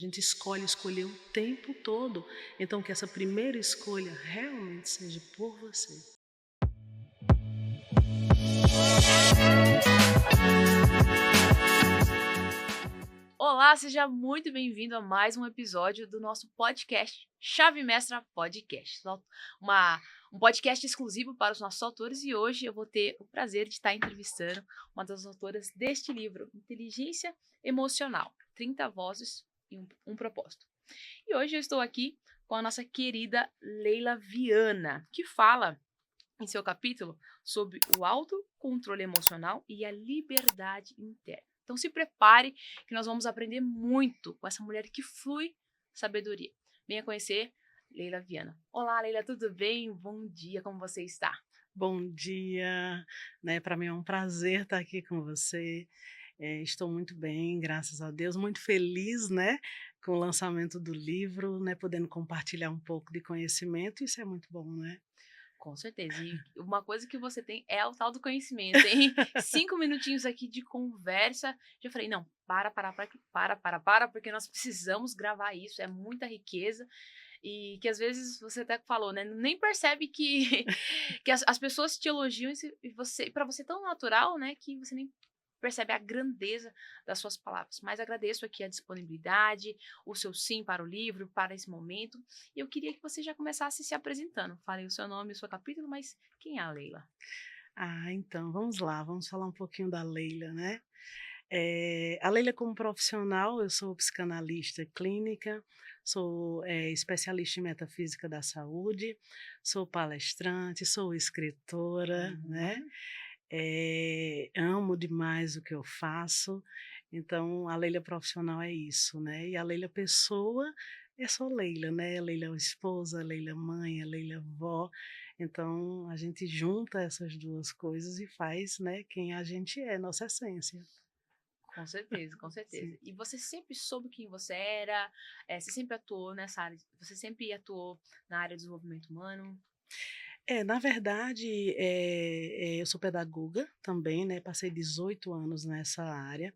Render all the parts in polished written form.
A gente escolher o tempo todo, então que essa primeira escolha realmente seja por você. Olá, seja muito bem-vindo a mais um episódio do nosso podcast Chave Mestra Podcast. Um podcast exclusivo para os nossos autores e hoje eu vou ter o prazer de estar entrevistando uma das autoras deste livro, Inteligência Emocional, 30 Vozes e um Propósito. E hoje eu estou aqui com a nossa querida Leila Viana, que fala em seu capítulo sobre o autocontrole emocional e a liberdade interna. Então se prepare que nós vamos aprender muito com essa mulher que flui sabedoria. Venha conhecer Leila Viana. Olá, Leila, tudo bem? Bom dia, como você está? Bom dia, né, para mim é um prazer estar aqui com você, estou muito bem, graças a Deus, muito feliz, né, com o lançamento do livro, né, podendo compartilhar um pouco de conhecimento, isso é muito bom, né. Com certeza. E uma coisa que você tem é o tal do conhecimento, hein? 5 minutinhos aqui de conversa. Já falei, não, porque nós precisamos gravar isso. É muita riqueza. E que às vezes você até falou, né? Nem percebe que, que as pessoas te elogiam e você, para você é tão natural, né? Que você nem percebe a grandeza das suas palavras. Mas agradeço aqui a disponibilidade, o seu sim para o livro, para esse momento. E eu queria que você já começasse se apresentando. Falei o seu nome e o seu capítulo, mas quem é a Leila? Então vamos lá, vamos falar um pouquinho da Leila, né. A Leila como profissional, eu sou psicanalista clínica, sou, especialista em metafísica da saúde, sou palestrante, sou escritora, né. Uhum. Amo demais o que eu faço, então a Leila profissional é isso, né, e a Leila pessoa é só Leila, né, Leila esposa, Leila mãe, a Leila vó, então a gente junta essas 2 coisas e faz, né, quem a gente é, nossa essência. Com certeza, com certeza. Sim. E você sempre soube quem você era? Você sempre atuou nessa área? Você sempre atuou na área de desenvolvimento humano? Na verdade, eu sou pedagoga também, né, passei 18 anos nessa área.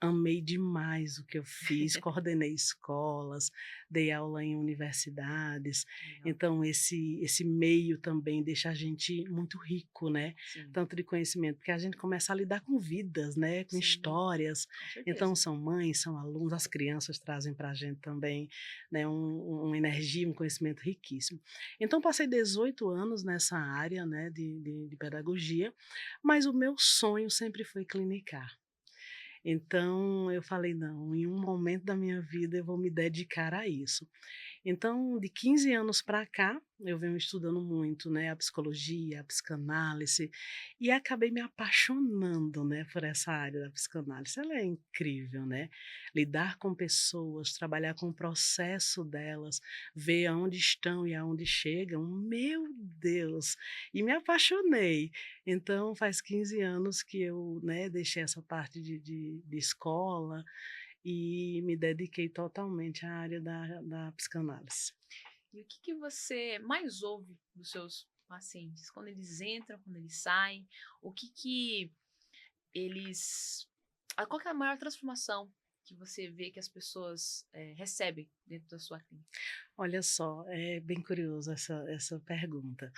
Amei demais o que eu fiz, coordenei escolas, dei aula em universidades, Legal. então esse meio também deixa a gente muito rico, né, Sim, tanto de conhecimento, porque a gente começa a lidar com vidas, né, com sim, histórias, com então certeza. são mães, são alunos, as crianças trazem para a gente também, né, uma energia, um conhecimento riquíssimo. Então passei 18 anos nessa área, né, de pedagogia, mas o meu sonho sempre foi clinicar. Então eu falei: "Não, em um momento da minha vida eu vou me dedicar a isso". Então, de 15 anos para cá, eu venho estudando muito, né, a psicologia, a psicanálise, e acabei me apaixonando, né, por essa área da psicanálise. Ela é incrível, né? Lidar com pessoas, trabalhar com o processo delas, ver aonde estão e aonde chegam, meu Deus! E me apaixonei. Então, faz 15 anos que eu, né, deixei essa parte de escola, e me dediquei totalmente à área da psicanálise. E o que que você mais ouve dos seus pacientes? Quando eles entram, quando eles saem, o que que eles qual que é a maior transformação que você vê que as pessoas, recebem dentro da sua clínica? Olha só, é bem curioso essa pergunta,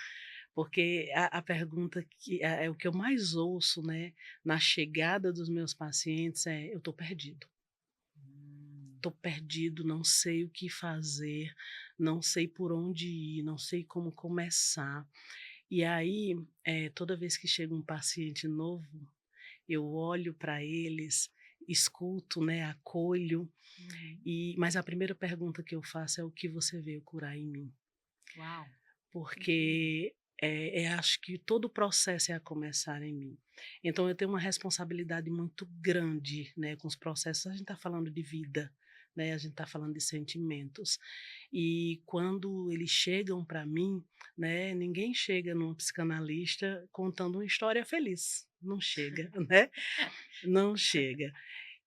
porque a pergunta que é o que eu mais ouço, né, na chegada dos meus pacientes é: "Eu estou perdido. Hum. Estou perdido, não sei o que fazer, não sei por onde ir, não sei como começar". E aí, toda vez que chega um paciente novo, eu olho para eles, escuto, né, acolho, Uhum. mas a primeira pergunta que eu faço é: "O que você veio curar em mim?". Uau, incrível. Porque, acho que todo o processo é a começar em mim. Então eu tenho uma responsabilidade muito grande, né, com os processos. A gente está falando de vida, né, a gente está falando de sentimentos. E quando eles chegam para mim, né, ninguém chega num psicanalista contando uma história feliz, não chega, né, não chega.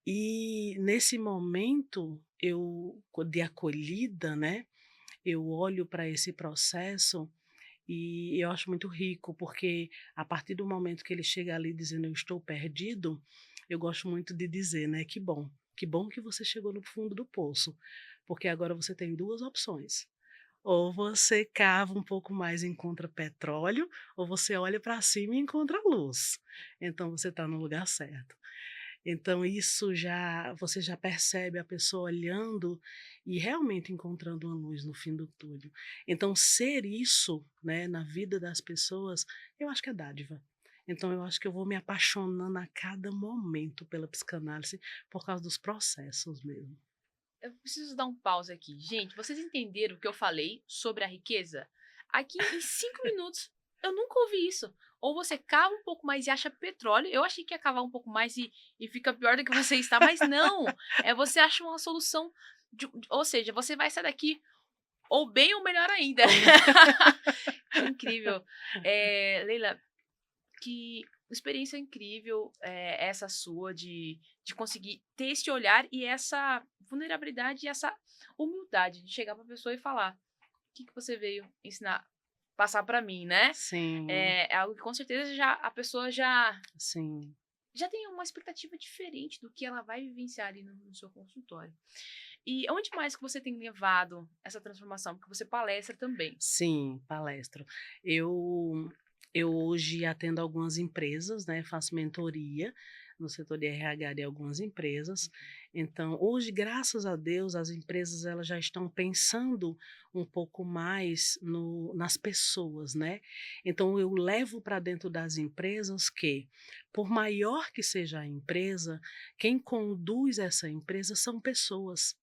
E nesse momento de acolhida, né, eu olho para esse processo e eu acho muito rico, porque a partir do momento que ele chega ali dizendo: "Eu estou perdido", eu gosto muito de dizer, né: "Que bom". que bom que você chegou no fundo do poço, porque agora você tem 2 opções. Ou você cava um pouco mais e encontra petróleo, ou você olha para cima e encontra luz. Então você está no lugar certo. Então isso já você já percebe a pessoa olhando e realmente encontrando uma luz no fim do túnel. Então ser isso, né, na vida das pessoas, eu acho que é dádiva. Então eu acho que eu vou me apaixonando a cada momento pela psicanálise, por causa dos processos mesmo. Eu preciso dar um pause aqui. Gente, vocês entenderam o que eu falei sobre a riqueza? Aqui em 5 minutos, eu nunca ouvi isso. Ou você cava um pouco mais e acha petróleo. Eu achei que ia cavar um pouco mais e fica pior do que você está, mas não. É você acha uma solução. Ou seja, você vai sair daqui ou bem ou melhor ainda. Como Que incrível. Leila, que experiência incrível essa sua de conseguir ter esse olhar e essa vulnerabilidade e essa humildade de chegar para a pessoa e falar: o que, que você veio ensinar, passar para mim, né? Sim, É algo que com certeza já a pessoa já tem uma expectativa diferente do que ela vai vivenciar ali no seu consultório. E onde mais que você tem levado essa transformação? Porque você palestra também. sim, palestro. Eu eu hoje atendo algumas empresas, né, faço mentoria no setor de RH de algumas empresas. Então, hoje, graças a Deus, as empresas elas já estão pensando um pouco mais no nas pessoas, né. Então eu levo para dentro das empresas que, por maior que seja a empresa, quem conduz essa empresa são pessoas.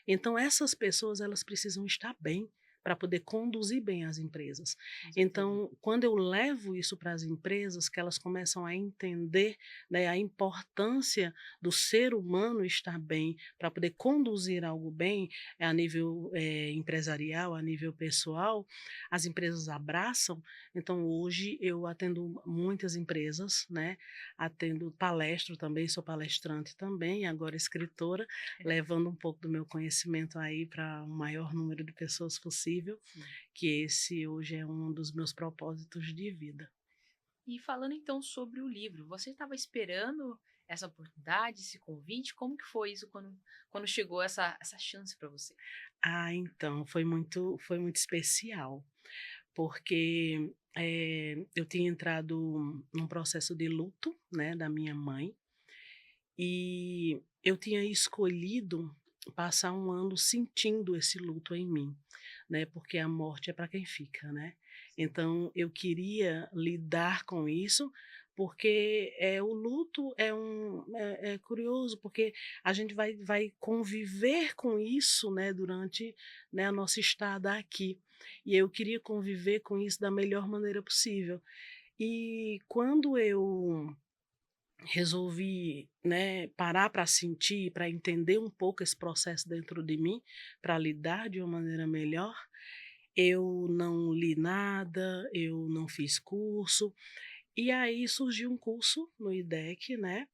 Então essas pessoas elas precisam estar bem para poder conduzir bem as empresas. Com certeza. Então, quando eu levo isso para as empresas, que elas começam a entender, né, a importância do ser humano estar bem para poder conduzir algo bem, a nível empresarial, a nível pessoal, as empresas abraçam. Então, hoje eu atendo muitas empresas, né? Atendo palestro também, sou palestrante também, agora escritora, levando um pouco do meu conhecimento aí para o maior número de pessoas possível, Sim. que esse hoje é um dos meus propósitos de vida. E falando então sobre o livro, você estava esperando essa oportunidade, esse convite? Como que foi isso quando chegou essa chance para você? Ah, então, foi muito especial, porque, eu tinha entrado num processo de luto, né, da minha mãe, e eu tinha escolhido passar um ano sentindo esse luto em mim, né, porque a morte é para quem fica, né. Sim. Então eu queria lidar com isso, porque, o luto é curioso, porque a gente vai conviver com isso, né, durante, né, a nossa estada aqui. E eu queria conviver com isso da melhor maneira possível. E quando eu resolvi, né, parar para sentir, para entender um pouco esse processo dentro de mim, para lidar de uma maneira melhor, eu não li nada, eu não fiz curso, e aí surgiu um curso no IDEC, né,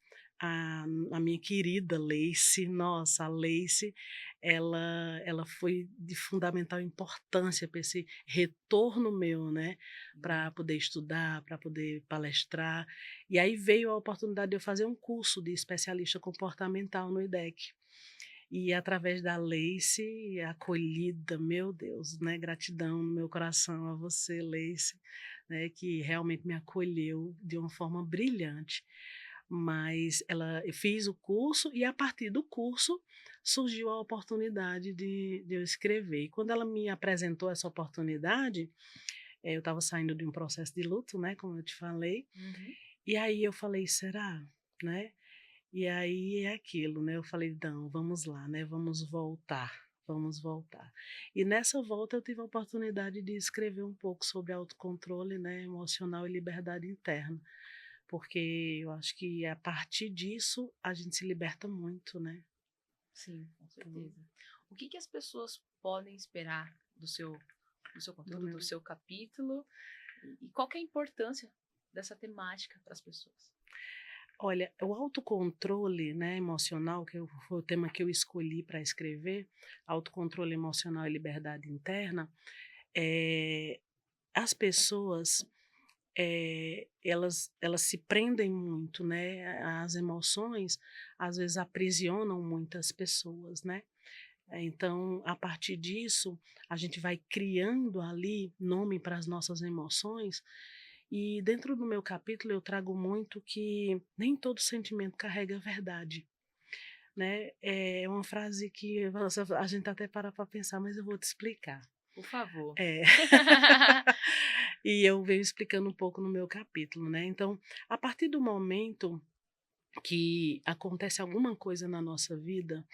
a minha querida Leice, nossa, a Leice, ela foi de fundamental importância para esse retorno meu, né, para Uhum. poder estudar, para poder palestrar, e aí veio a oportunidade de eu fazer um curso de especialista comportamental no IDEC. E através da Leice, acolhida, meu Deus, né, gratidão no meu coração a você, Leice, né, que realmente me acolheu de uma forma brilhante. Mas eu fiz o curso e a partir do curso surgiu a oportunidade de eu escrever. E quando ela me apresentou essa oportunidade, eu estava saindo de um processo de luto, né, como eu te falei, Uhum. e aí eu falei: "Será?", né. E aí é aquilo, né, eu falei: "Não, vamos lá, né, vamos voltar, vamos voltar". E nessa volta eu tive a oportunidade de escrever um pouco sobre autocontrole, né, emocional e liberdade interna, porque eu acho que a partir disso a gente se liberta muito, né. Sim, com Então, certeza. O que que as pessoas podem esperar do seu do conteúdo, do meu seu capítulo? E qual que é a importância dessa temática para as pessoas? olha, o autocontrole, né, emocional, foi o tema que eu escolhi para escrever, autocontrole emocional e liberdade interna, as pessoas elas se prendem muito, né, as emoções, às vezes, aprisionam muitas pessoas, né. Então, a partir disso, a gente vai criando ali nome para as nossas emoções, e dentro do meu capítulo eu trago muito que nem todo sentimento carrega verdade, né. É uma frase que a gente até para pensar, mas eu vou te explicar. Por favor. É. E eu venho explicando um pouco no meu capítulo, né. Então, a partir do momento que acontece alguma coisa na nossa vida,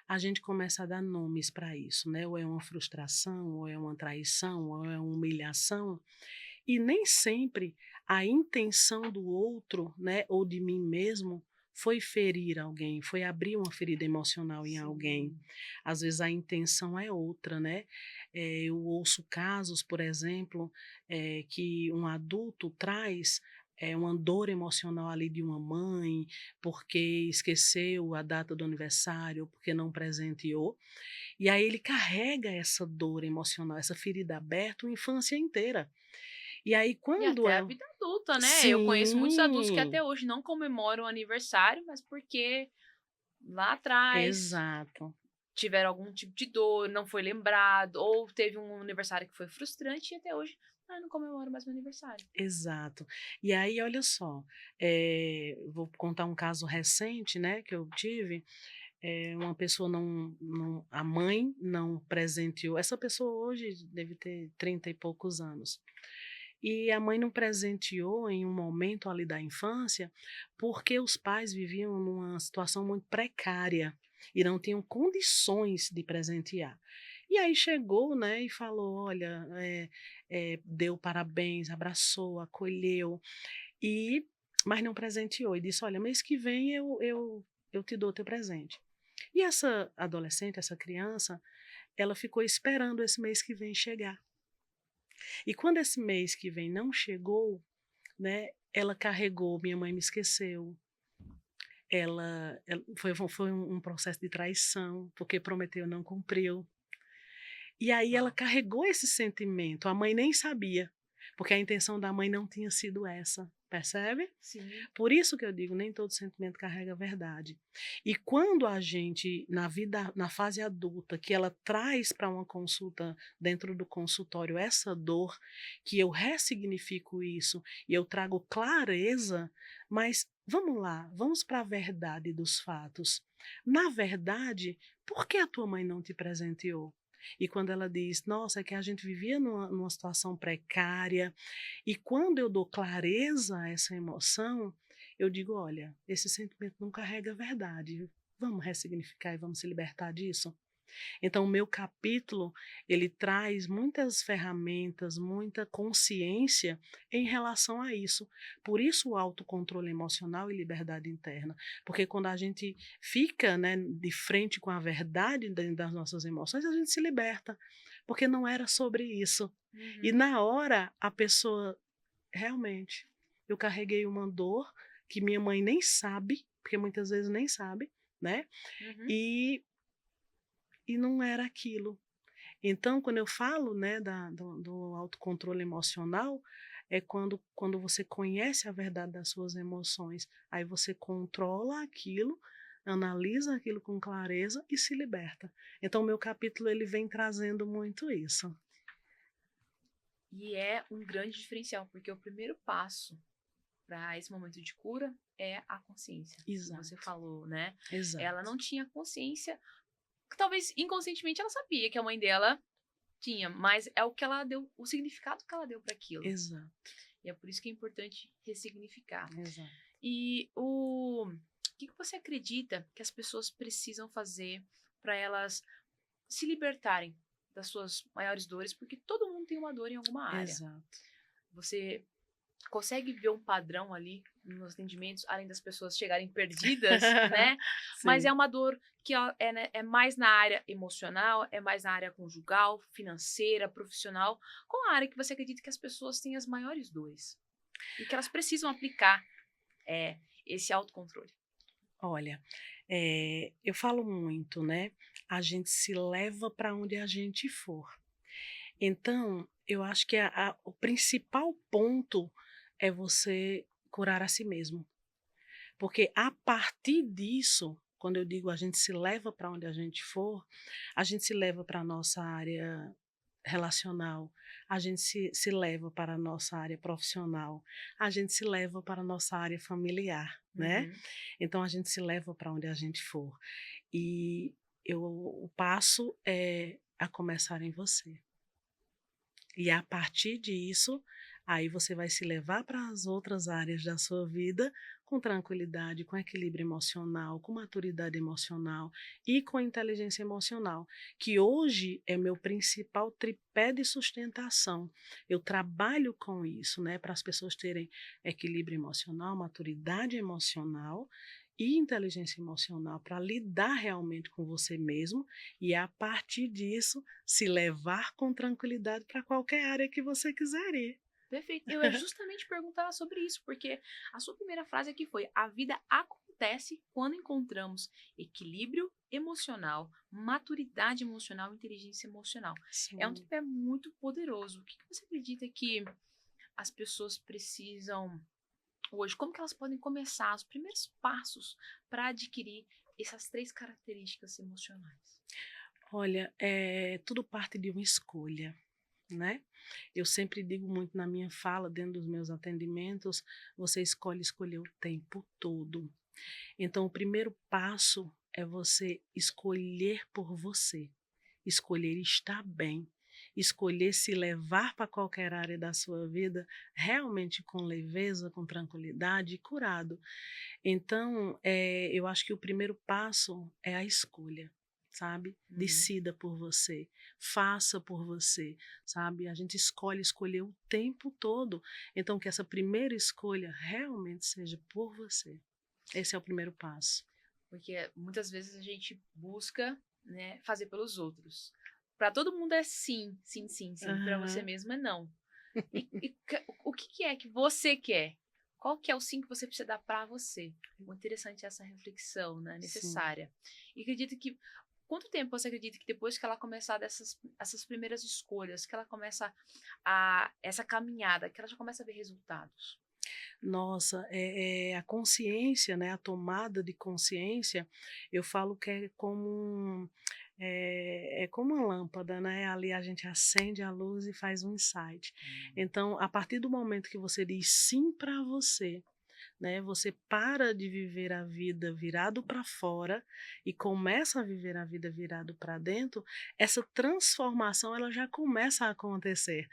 a gente começa a dar nomes para isso, né, ou é uma frustração, ou é uma traição, ou é uma humilhação, e nem sempre a intenção do outro, né, ou de mim mesmo, foi ferir alguém, foi abrir uma ferida emocional em alguém. Sim. Às vezes a intenção é outra, né. Eu ouço casos, por exemplo, que um adulto traz, uma dor emocional ali de uma mãe, porque esqueceu a data do aniversário, porque não presenteou, e aí ele carrega essa dor emocional, essa ferida aberta, uma infância inteira. E aí E quando até a é vida adulta, né. Eu conheço muitos adultos que sim, até hoje não comemoram o aniversário, mas porque lá atrás exato, tiveram algum tipo de dor, não foi lembrado, ou teve um aniversário que foi frustrante e até hoje: "Ah, não comemoro mais meu aniversário". exato. E aí olha só, vou contar um caso recente, né, que eu tive, uma pessoa não a mãe não presenteou, essa pessoa hoje deve ter 30 e poucos anos. E a mãe não presenteou em um momento ali da infância, porque os pais viviam numa situação muito precária e não tinham condições de presentear. E aí chegou, né, e falou: "Olha", deu parabéns, abraçou, acolheu, e mas não presenteou e disse: "Olha, mês que vem eu te dou teu presente". E essa adolescente, essa criança, ela ficou esperando esse mês que vem chegar. E quando esse mês que vem não chegou, né, ela carregou: "Minha mãe me esqueceu", ela foi um processo de traição, porque prometeu, não cumpriu. E aí ela Uau. carregou esse sentimento, a mãe nem sabia, porque a intenção da mãe não tinha sido essa, percebe? Sim. Por isso que eu digo, nem todo sentimento carrega a verdade. E quando a gente, na vida, na fase adulta, que ela traz para uma consulta, dentro do consultório, essa dor, que eu ressignifico isso e eu trago clareza, mas vamos lá, vamos para a verdade dos fatos. Na verdade, por que a tua mãe não te presenteou? E quando ela diz, nossa, é que a gente vivia numa situação precária, e quando eu dou clareza a essa emoção, eu digo: "Olha, esse sentimento não carrega a verdade. Vamos ressignificar e vamos se libertar disso?". Então o meu capítulo, ele traz muitas ferramentas, muita consciência em relação a isso. Por isso o autocontrole emocional e liberdade interna, porque quando a gente fica, né, de frente com a verdade dentro das nossas emoções, a gente se liberta, porque não era sobre isso. E Uhum, na hora a pessoa realmente, eu carreguei uma dor que minha mãe nem sabe, porque muitas vezes nem sabe, né, uhum. e não era aquilo. Então, quando eu falo, né, do autocontrole emocional, é quando você conhece a verdade das suas emoções, aí você controla aquilo, analisa aquilo com clareza e se liberta. Então, o meu capítulo ele vem trazendo muito isso. E é um grande diferencial, porque o primeiro passo para esse momento de cura é a consciência, que você Exato, falou, né. Ela exato, não tinha consciência, talvez inconscientemente ela sabia que a mãe dela tinha, mas é o que ela deu, o significado que ela deu para aquilo. exato, E é por isso que é importante ressignificar. exato. E o que você acredita que as pessoas precisam fazer para elas se libertarem das suas maiores dores? Porque todo mundo tem uma dor em alguma área. Exato. Você consegue ver um padrão ali nos atendimentos, além das pessoas chegarem perdidas, né? Mas é Sim. uma dor que ó, é, né, é mais na área emocional, é mais na área conjugal, financeira, profissional. Qual a área que você acredita que as pessoas têm as maiores dores? E que elas precisam aplicar esse autocontrole? Olha, eu falo muito, né, a gente se leva para onde a gente for. Então, eu acho que o principal ponto é você curar a si mesmo. Porque a partir disso, quando eu digo a gente se leva para onde a gente for, a gente se leva para a nossa área relacional, a gente se leva para a nossa área profissional, a gente se leva para a nossa área familiar, né? Uhum. Então a gente se leva para onde a gente for. E o passo é a começar em você. E a partir disso, aí você vai se levar para as outras áreas da sua vida com tranquilidade, com equilíbrio emocional, com maturidade emocional e com inteligência emocional, que hoje é meu principal tripé de sustentação. Eu trabalho com isso, né, para as pessoas terem equilíbrio emocional, maturidade emocional e inteligência emocional para lidar realmente com você mesmo e a partir disso se levar com tranquilidade para qualquer área que você quiser ir. Perfeito. Eu ia justamente perguntar sobre isso, porque a sua primeira frase aqui foi: a vida acontece quando encontramos equilíbrio emocional, maturidade emocional e inteligência emocional. É um Sim. tripé muito poderoso. O que você acredita que as pessoas precisam hoje? Como que elas podem começar os primeiros passos para adquirir essas três características emocionais? Olha, tudo parte de uma escolha, né? Eu sempre digo muito na minha fala, dentro dos meus atendimentos, você escolhe escolher o tempo todo. Então, o primeiro passo é você escolher por você, escolher estar bem, escolher se levar para qualquer área da sua vida realmente com leveza, com tranquilidade e curado. Então, eu acho que o primeiro passo é a escolha, sabe? Uhum. Decida por você, faça por você, sabe? A gente escolhe escolher o tempo todo. Então, que essa primeira escolha realmente seja por você. Esse é o primeiro passo. Porque muitas vezes a gente busca, né, fazer pelos outros. Para todo mundo é sim, sim, sim, sim. Para você Aham. mesmo é não. O que que é que você quer? Qual que é o sim que você precisa dar para você? Muito interessante essa reflexão, né, Sim. necessária. E acredito que quanto tempo você acredita que depois que ela começar essas primeiras escolhas, que ela começa a essa caminhada, que ela já começa a ver resultados? Nossa, a consciência, né, a tomada de consciência, eu falo que é como é como uma lâmpada, né, ali a gente acende a luz e faz um insight. Hum. Então, a partir do momento que você diz sim para você, né, você para de viver a vida virado para fora e começa a viver a vida virado para dentro, essa transformação ela já começa a acontecer.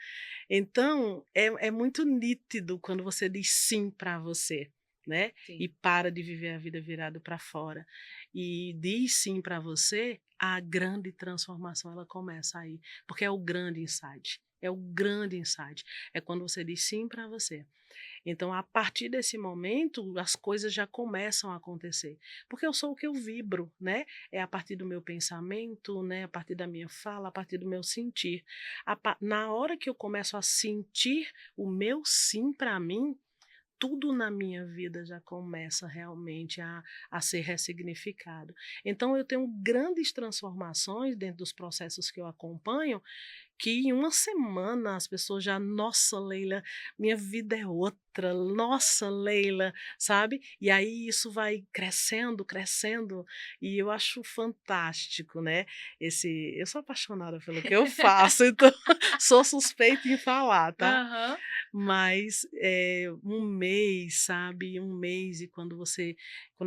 Então, é muito nítido quando você diz sim para você, né, e Sim. para de viver a vida virado para fora, e diz sim para você, a grande transformação ela começa aí, porque é o grande insight, é o grande insight, é quando você diz sim para você. Então, a partir desse momento, as coisas já começam a acontecer, porque eu sou o que eu vibro, né? É a partir do meu pensamento, né? A partir da minha fala, a partir do meu sentir. Na hora que eu começo a sentir o meu sim para mim, tudo na minha vida já começa realmente a ser ressignificado. Então, eu tenho grandes transformações dentro dos processos que eu acompanho, que em uma semana as pessoas já: "Nossa, Leila, minha vida é outra. Nossa, Leila", sabe. E aí isso vai crescendo, crescendo, e eu acho fantástico, né, eu sou apaixonada pelo que eu faço, então sou suspeita em falar, tá. Aham. Mas, um mês, sabe, um mês e quando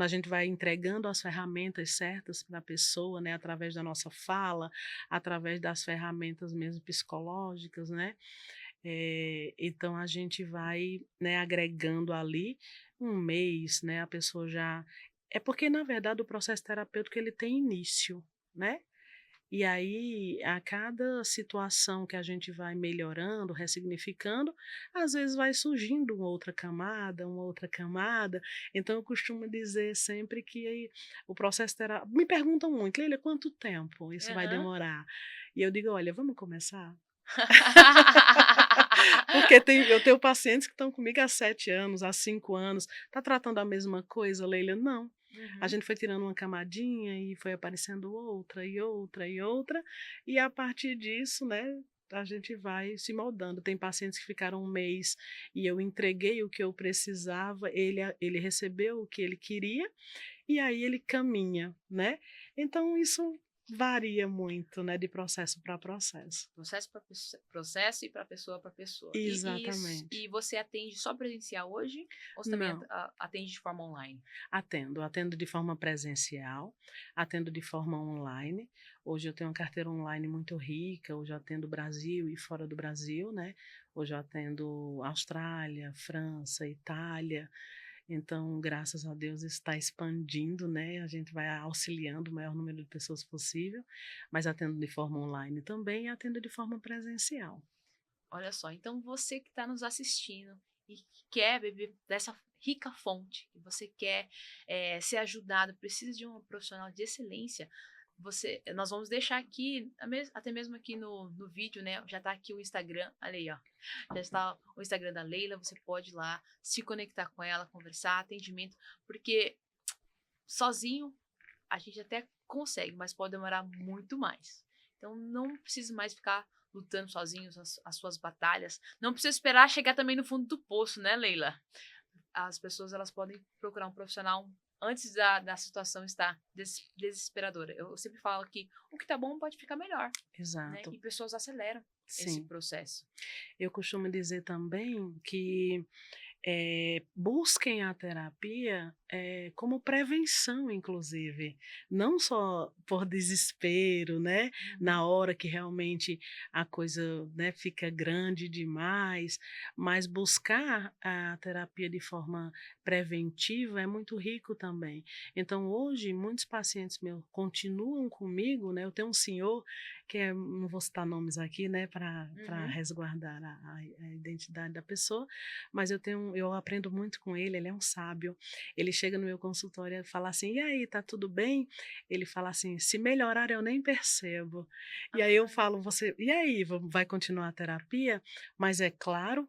a gente vai entregando as ferramentas certas para a pessoa, né, através da nossa fala, através das ferramentas mesmo psicológicas, né, então a gente vai, né, agregando ali, um mês, né, a pessoa já é porque na verdade o processo terapêutico ele tem início, né. E aí, a cada situação que a gente vai melhorando, ressignificando, às vezes vai surgindo uma outra camada. Então eu costumo dizer sempre que o processo terapêutico me perguntam muito: "Leila, quanto tempo isso vai Aham. demorar?" E eu digo: "Olha, vamos começar?" Porque eu tenho pacientes que estão comigo há 7 anos, há 5 anos. "Tá tratando a mesma coisa, Leila?" "Não." A Uhum. gente foi tirando uma camadinha e foi aparecendo outra, e outra, e outra, e a partir disso, né, a gente vai se moldando. Tem pacientes que ficaram um mês e eu entreguei o que eu precisava, ele recebeu o que ele queria, e aí ele caminha, né. Então isso varia muito, né, de processo para processo. Processo para processo e para pessoa. Exatamente. E você atende só presencial hoje? Ou você também Não. atende de forma online? Atendo de forma presencial, atendo de forma online. Hoje eu tenho uma carteira online muito rica, hoje eu atendo Brasil e fora do Brasil, né. Hoje eu atendo Austrália, França, Itália, então graças a Deus está expandindo, né, a gente vai auxiliando o maior número de pessoas possível, mas atendo de forma online também e atendo de forma presencial. Olha só, então você que está nos assistindo e que quer beber dessa rica fonte, que você quer ser ajudado, precisa de um profissional de excelência, nós vamos deixar aqui, até mesmo aqui no vídeo, né? Já está aqui o Instagram, olha aí, ó. Já está o Instagram da Leila, você pode ir lá, se conectar com ela, conversar, atendimento, porque sozinho a gente até consegue, mas pode demorar muito mais. Então não precisa mais ficar lutando sozinhos as suas batalhas. Não precisa esperar chegar também no fundo do poço, né, Leila? As pessoas elas podem procurar um profissional antes da situação estar desesperadora. Eu sempre falo que o que tá bom pode ficar melhor, né? Exato. E pessoas aceleram esse Sim. processo. Eu costumo dizer também que busquem a terapia, como prevenção inclusive, não só por desespero, né, Uhum. na hora que realmente a coisa, né, fica grande demais, mas buscar a terapia de forma preventiva é muito rico também. Então hoje muitos pacientes meus continuam comigo, né, eu tenho um senhor que não vou citar nomes aqui, né, para Uhum. resguardar a identidade da pessoa, mas eu aprendo muito com ele, ele é um sábio. Ele chega no meu consultório e fala assim: "E aí, tá tudo bem?" Ele fala assim: "Se melhorar eu nem percebo". E aí eu Ai, falo: "Você e aí, vai continuar a terapia?" Mas é claro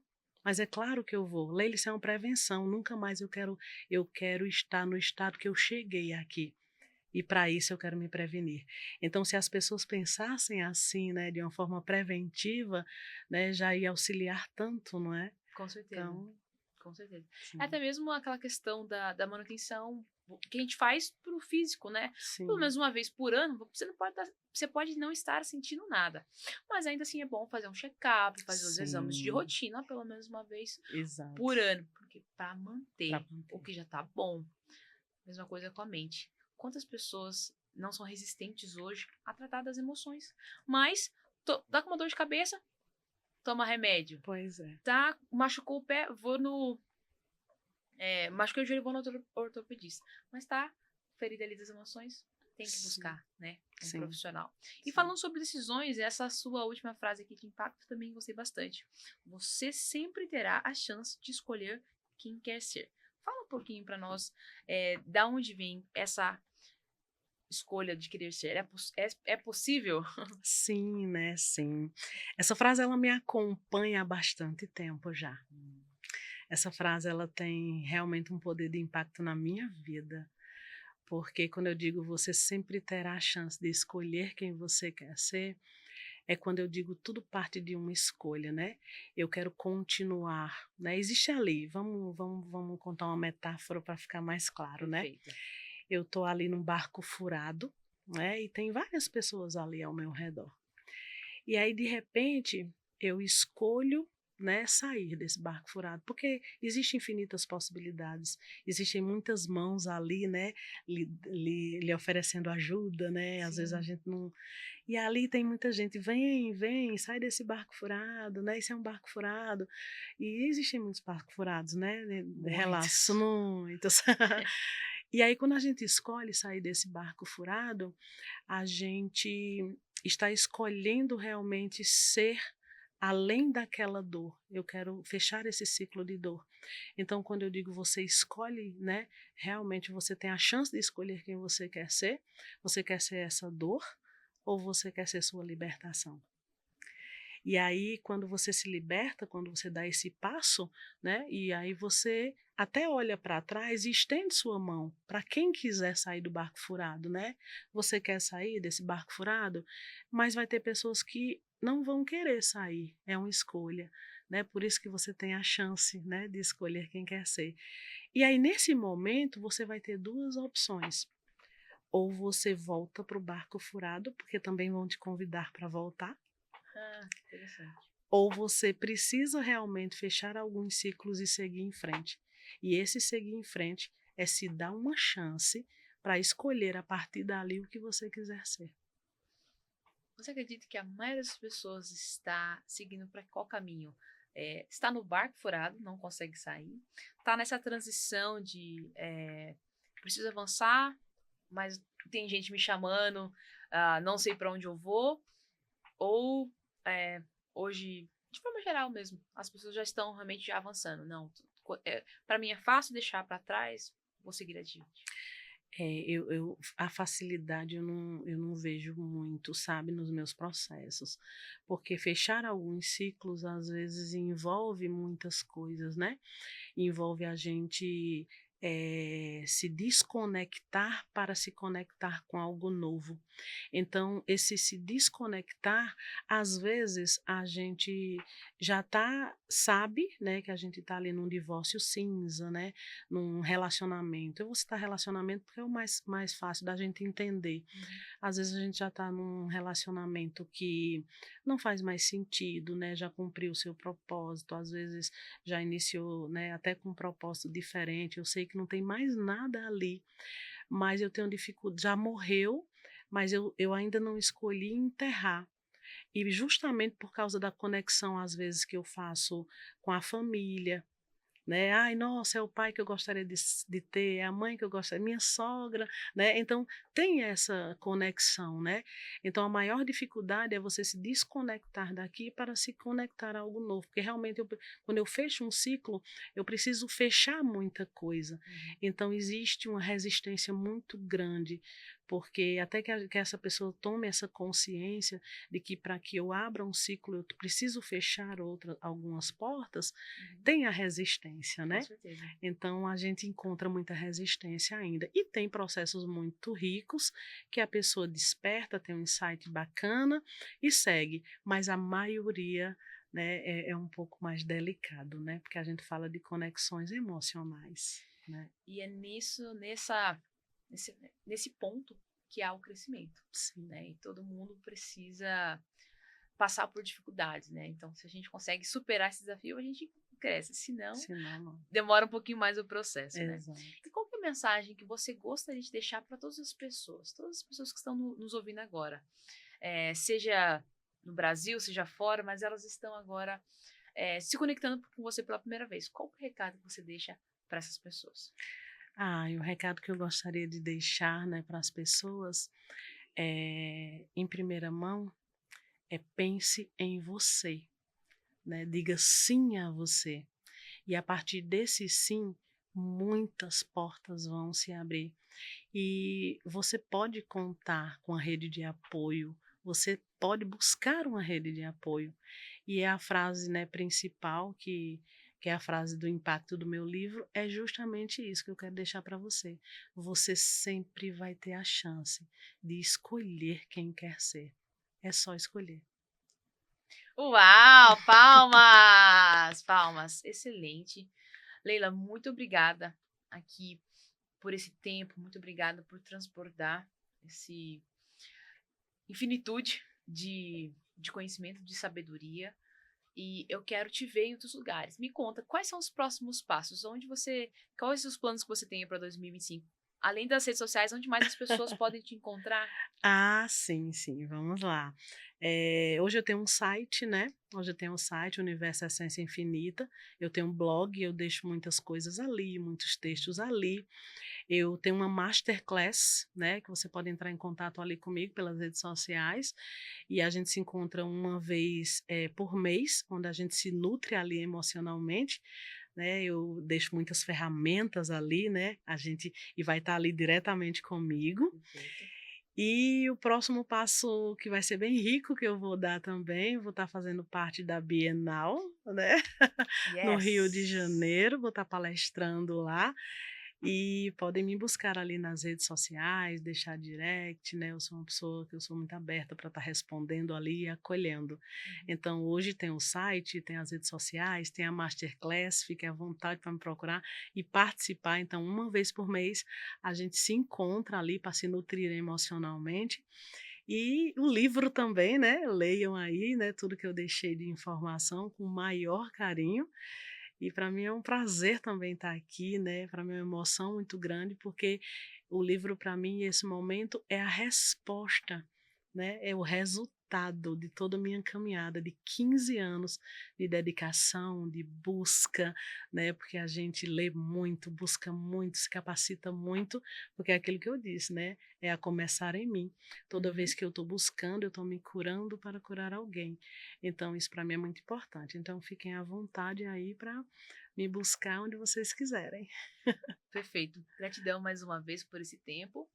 que eu vou. Leila, isso é uma prevenção, nunca mais eu quero estar no estado que eu cheguei aqui. E para isso eu quero me prevenir. Então, se as pessoas pensassem assim, né, de uma forma preventiva, né, já ia auxiliar tanto, não é? com certeza. Então, Com certeza. É sim, até mesmo aquela questão da manutenção que a gente faz pro físico, né? Pelo sim, menos uma vez por ano, você pode não estar sentindo nada. Mas ainda assim é bom fazer um check-up, fazer os exames de sim, rotina pelo menos uma vez exato, por ano, porque para para manter o manter. que já tá bom. Mesma coisa com a mente. Quantas pessoas não são resistentes hoje a tratar das emoções? Mas tá com uma dor de cabeça, toma remédio. Pois é, Tá, machucou o pé, vou no machuquei o joelho, vou no ortopedista. Mas tá, ferida ali das emoções, tem que sim, buscar, né? Um sim, profissional. E sim. falando sobre decisões, essa sua última frase aqui de impacto também gostei bastante. Você sempre terá a chance de escolher quem quer ser. Fala um pouquinho para nós, da onde vem essa escolha de querer ser. É possível? Sim, né, sim. Essa frase ela me acompanha há bastante tempo já. Essa frase ela tem realmente um poder de impacto na minha vida, porque quando eu digo você sempre terá a chance de escolher quem você quer ser, é quando eu digo tudo parte de uma escolha, né. Eu quero continuar, né, existe ali, vamos contar uma metáfora para ficar mais claro, né. Perfeito. Eu estou ali num barco furado, né, e tem várias pessoas ali ao meu redor. E aí, de repente, eu escolho, né, sair desse barco furado, porque existem infinitas possibilidades, existem muitas mãos ali, né, lhe oferecendo ajuda, né, às vezes a Sim, gente não e ali tem muita gente: "Vem, vem, sai desse barco furado, né, isso é um barco furado", e existem muitos barcos furados, né, relatos, muitas. muitos. E aí quando a gente escolhe sair desse barco furado, a gente está escolhendo realmente ser além daquela dor. Eu quero fechar esse ciclo de dor. Então, quando eu digo você escolhe, né, realmente você tem a chance de escolher quem você quer ser. Você quer ser essa dor ou você quer ser sua libertação? E aí, quando você se liberta, quando você dá esse passo, né, e aí você até olha para trás e estende sua mão para quem quiser sair do barco furado, né? Você quer sair desse barco furado, mas vai ter pessoas que não vão querer sair, é uma escolha, né? Por isso que você tem a chance, né, de escolher quem quer ser. E aí, nesse momento, você vai ter duas opções. Ou você volta para o barco furado, porque também vão te convidar para voltar, Ah, que interessante. ou você precisa realmente fechar alguns ciclos e seguir em frente. E esse seguir em frente é se dar uma chance para escolher a partir dali o que você quiser ser. Você acredita que a maioria das pessoas está seguindo para qual caminho? Está no barco furado, não consegue sair. Está nessa transição de preciso avançar, mas tem gente me chamando, não sei para onde eu vou. Ou hoje, de forma geral mesmo, as pessoas já estão realmente já avançando. Não, para mim é fácil deixar para trás, vou seguir adiante. A facilidade eu não vejo muito, sabe, nos meus processos, porque fechar alguns ciclos às vezes envolve muitas coisas, né? Envolve a gente se desconectar para se conectar com algo novo. Então, esse se desconectar, às vezes a gente já sabe, né, que a gente está ali num divórcio cinza, né, num relacionamento. Eu vou citar relacionamento porque é o mais fácil da gente entender. Às vezes a gente já está num relacionamento que não faz mais sentido, né, já cumpriu o seu propósito, às vezes já iniciou, né, até com um propósito diferente. Eu sei que não tem mais nada ali, mas eu tenho dificuldade, já morreu, mas eu ainda não escolhi enterrar. E justamente por causa da conexão, às vezes, que eu faço com a família, né? Ai, nossa, é o pai que eu gostaria de ter, é a mãe que eu gostaria, minha sogra, né? Então, tem essa conexão, né? Então, a maior dificuldade é você se desconectar daqui para se conectar a algo novo, porque realmente, quando eu fecho um ciclo, eu preciso fechar muita coisa. Então, existe uma resistência muito grande, porque até que essa pessoa tome essa consciência de que para que eu abra um ciclo, eu preciso fechar algumas portas, tem a resistência, Com né? certeza. Então a gente encontra muita resistência ainda. E tem processos muito ricos que a pessoa desperta, tem um insight bacana e segue, mas a maioria, né, é um pouco mais delicado, né? Porque a gente fala de conexões emocionais, né? E é nesse ponto que há o crescimento, Sim. né? E todo mundo precisa passar por dificuldades, né? Então, se a gente consegue superar esse desafio, a gente cresce. Se não, Não. demora um pouquinho mais o processo, né? Exato. E qual que é a mensagem que você gostaria de deixar para todas as pessoas que estão nos ouvindo agora? Seja no Brasil, seja fora, mas elas estão agora se conectando com você pela primeira vez. Qual que é o recado que você deixa para essas pessoas? E o recado que eu gostaria de deixar, né, para as pessoas em primeira mão, pense em você, né? Diga sim a você. E a partir desse sim, muitas portas vão se abrir. E você pode contar com a rede de apoio, você pode buscar uma rede de apoio. E é a frase, né, principal, que é a frase do impacto do meu livro, é justamente isso que eu quero deixar para você. Você sempre vai ter a chance de escolher quem quer ser. É só escolher. Uau! Palmas! Palmas! Excelente. Leila, muito obrigada aqui por esse tempo, muito obrigada por transbordar esse infinitude de conhecimento, de sabedoria. E eu quero te ver em outros lugares. Me conta, quais são os próximos passos? Quais são os planos que você tem para 2025? Além das redes sociais, onde mais as pessoas podem te encontrar? Sim, sim, vamos lá. Hoje eu tenho um site, né? Hoje eu tenho um site, Universo Essência Infinita. Eu tenho um blog, eu deixo muitas coisas ali, muitos textos ali. Eu tenho uma masterclass, né? Que você pode entrar em contato ali comigo pelas redes sociais. E a gente se encontra uma vez por mês, onde a gente se nutre ali emocionalmente. Né, eu deixo muitas ferramentas ali, né? E vai estar ali diretamente comigo. Perfeito. E o próximo passo que vai ser bem rico, que eu vou dar também, vou estar fazendo parte da Bienal, né, no Rio de Yes. Janeiro, vou estar palestrando lá, e podem me buscar ali nas redes sociais, deixar direct, né, eu sou uma pessoa que eu sou muito aberta para estar respondendo ali e acolhendo. Uhum. Então hoje tem o site, tem as redes sociais, tem a masterclass, fiquem à vontade para me procurar e participar, então uma vez por mês a gente se encontra ali para se nutrir emocionalmente. E o livro também, né, leiam aí, né, tudo que eu deixei de informação com o maior carinho, e para mim é um prazer também estar aqui, né, para mim é uma emoção muito grande, porque o livro para mim, esse momento, é a resposta, né, é o resultado de toda a minha caminhada de 15 anos de dedicação, de busca, né, porque a gente lê muito, busca muito, se capacita muito, porque é aquilo que eu disse, né, é a começar em mim. Toda vez Uhum. que eu estou buscando, eu estou me curando para curar alguém. Então isso para mim é muito importante. Então fiquem à vontade aí para me buscar onde vocês quiserem. Perfeito. Gratidão mais uma vez por esse tempo.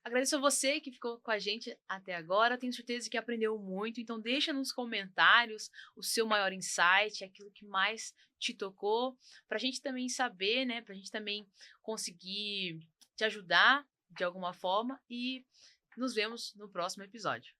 Agradeço a você que ficou com a gente até agora. Tenho certeza que aprendeu muito. Então, deixa nos comentários o seu maior insight, aquilo que mais te tocou, para a gente também saber, né? Para a gente também conseguir te ajudar de alguma forma. E nos vemos no próximo episódio.